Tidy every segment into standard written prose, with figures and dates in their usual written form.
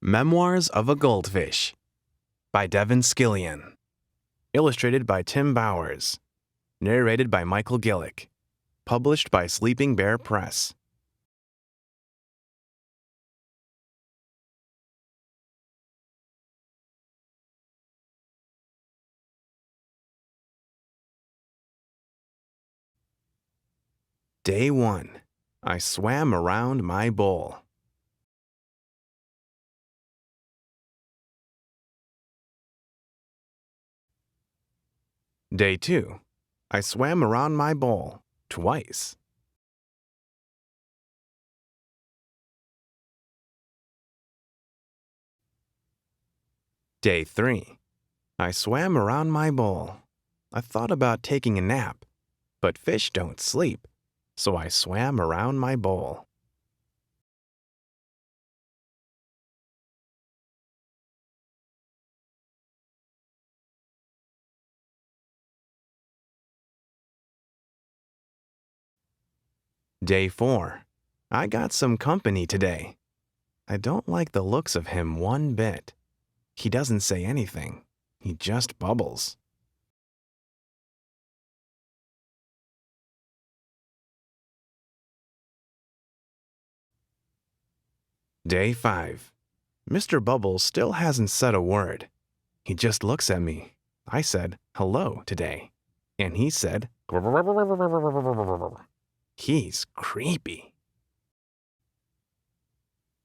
Memoirs of a Goldfish by Devin Scillian. Illustrated by Tim Bowers. Narrated by Michael Gillick. Published by Sleeping Bear Press. Day 1. I swam around my bowl. Day 2. I swam around my bowl twice. Day 3. I swam around my bowl. I thought about taking a nap, but fish don't sleep, so I swam around my bowl. Day 4. I got some company today. I don't like the looks of him one bit. He doesn't say anything. He just bubbles. Day 5. Mr. Bubbles still hasn't said a word. He just looks at me. I said, hello, today. And he said, he's creepy.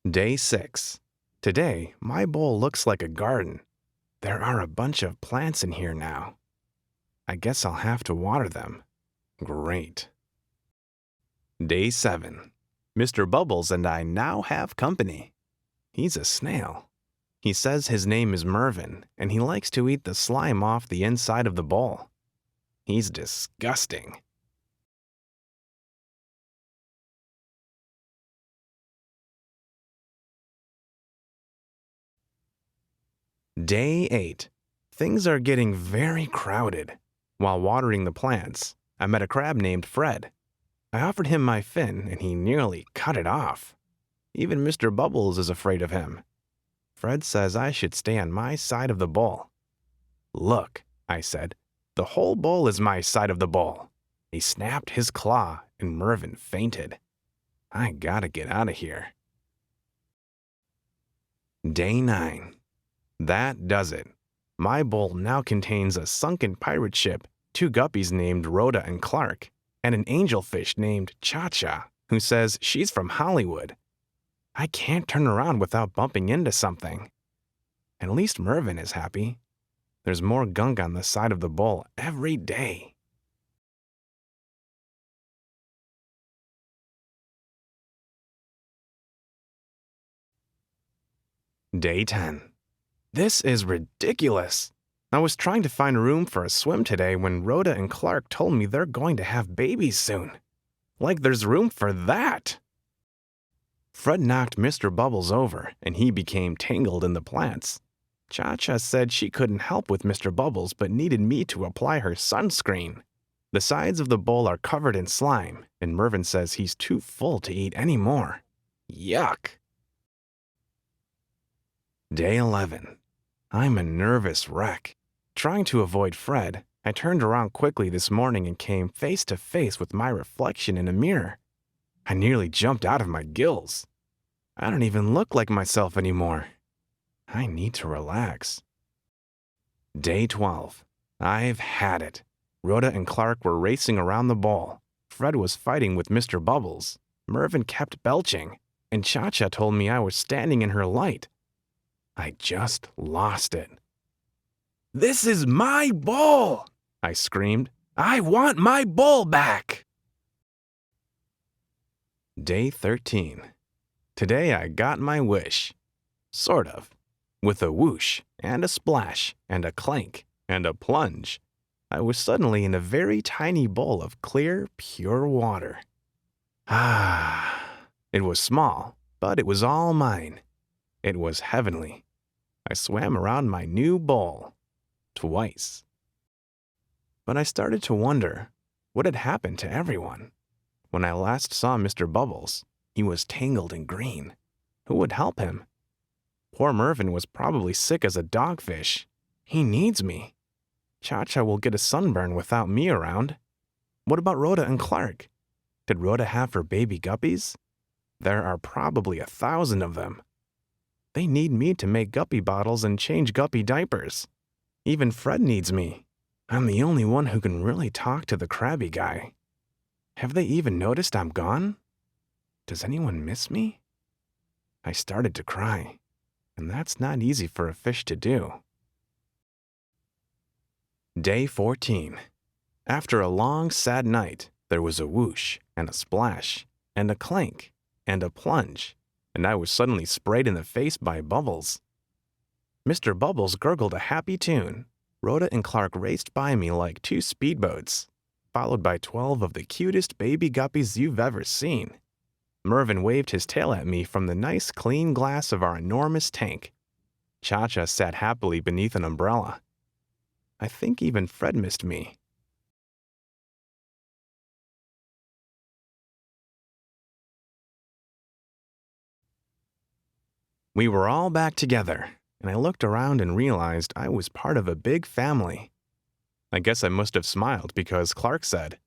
Day 6. Today, my bowl looks like a garden. There are a bunch of plants in here now. I guess I'll have to water them. Great. Day 7. Mr. Bubbles and I now have company. He's a snail. He says his name is Mervin, and he likes to eat the slime off the inside of the bowl. He's disgusting. Day 8. Things are getting very crowded. While watering the plants, I met a crab named Fred. I offered him my fin, and he nearly cut it off. Even Mr. Bubbles is afraid of him. Fred says I should stay on my side of the bowl. Look, I said, the whole bowl is my side of the bowl. He snapped his claw, and Mervin fainted. I gotta get out of here. Day 9. That does it. My bowl now contains a sunken pirate ship, 2 guppies named Rhoda and Clark, and an angelfish named Cha-Cha, who says she's from Hollywood. I can't turn around without bumping into something. At least Mervin is happy. There's more gunk on the side of the bowl every day. Day 10. This is ridiculous. I was trying to find room for a swim today when Rhoda and Clark told me they're going to have babies soon. Like there's room for that. Fred knocked Mr. Bubbles over, and he became tangled in the plants. Cha-Cha said she couldn't help with Mr. Bubbles but needed me to apply her sunscreen. The sides of the bowl are covered in slime, and Mervin says he's too full to eat any more. Yuck! Day 11. I'm a nervous wreck. Trying to avoid Fred, I turned around quickly this morning and came face to face with my reflection in a mirror. I nearly jumped out of my gills. I don't even look like myself anymore. I need to relax. Day 12. I've had it. Rhoda and Clark were racing around the bowl. Fred was fighting with Mr. Bubbles. Mervin kept belching, and Cha-Cha told me I was standing in her light. I just lost it. This is my bowl! I screamed. I want my bowl back! Day 13. Today I got my wish. Sort of. With a whoosh, and a splash, and a clank, and a plunge, I was suddenly in a very tiny bowl of clear, pure water. Ah! It was small, but it was all mine. It was heavenly. I swam around my new bowl. Twice. But I started to wonder what had happened to everyone. When I last saw Mr. Bubbles, he was tangled in green. Who would help him? Poor Mervin was probably sick as a dogfish. He needs me. Cha-Cha will get a sunburn without me around. What about Rhoda and Clark? Did Rhoda have her baby guppies? There are probably 1,000 of them. They need me to make guppy bottles and change guppy diapers. Even Fred needs me. I'm the only one who can really talk to the crabby guy. Have they even noticed I'm gone? Does anyone miss me? I started to cry, and that's not easy for a fish to do. Day 14. After a long, sad night, there was a whoosh, and a splash, and a clank, and a plunge, and I was suddenly sprayed in the face by Bubbles. Mr. Bubbles gurgled a happy tune. Rhoda and Clark raced by me like two speedboats, followed by 12 of the cutest baby guppies you've ever seen. Mervin waved his tail at me from the nice, clean glass of our enormous tank. Cha-Cha sat happily beneath an umbrella. I think even Fred missed me. We were all back together, and I looked around and realized I was part of a big family. I guess I must have smiled because Clark said,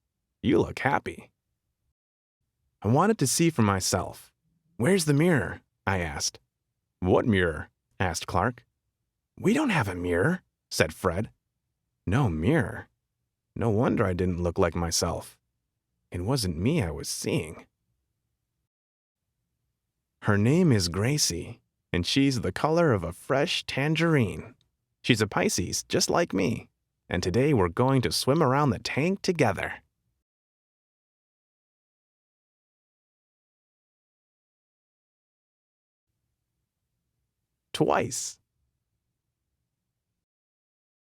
"You look happy." I wanted to see for myself. "Where's the mirror?" I asked. "What mirror?" asked Clark. "We don't have a mirror," said Fred. No mirror. No wonder I didn't look like myself. It wasn't me I was seeing. Her name is Gracie, and she's the color of a fresh tangerine. She's a Pisces, just like me, and today we're going to swim around the tank together. Twice.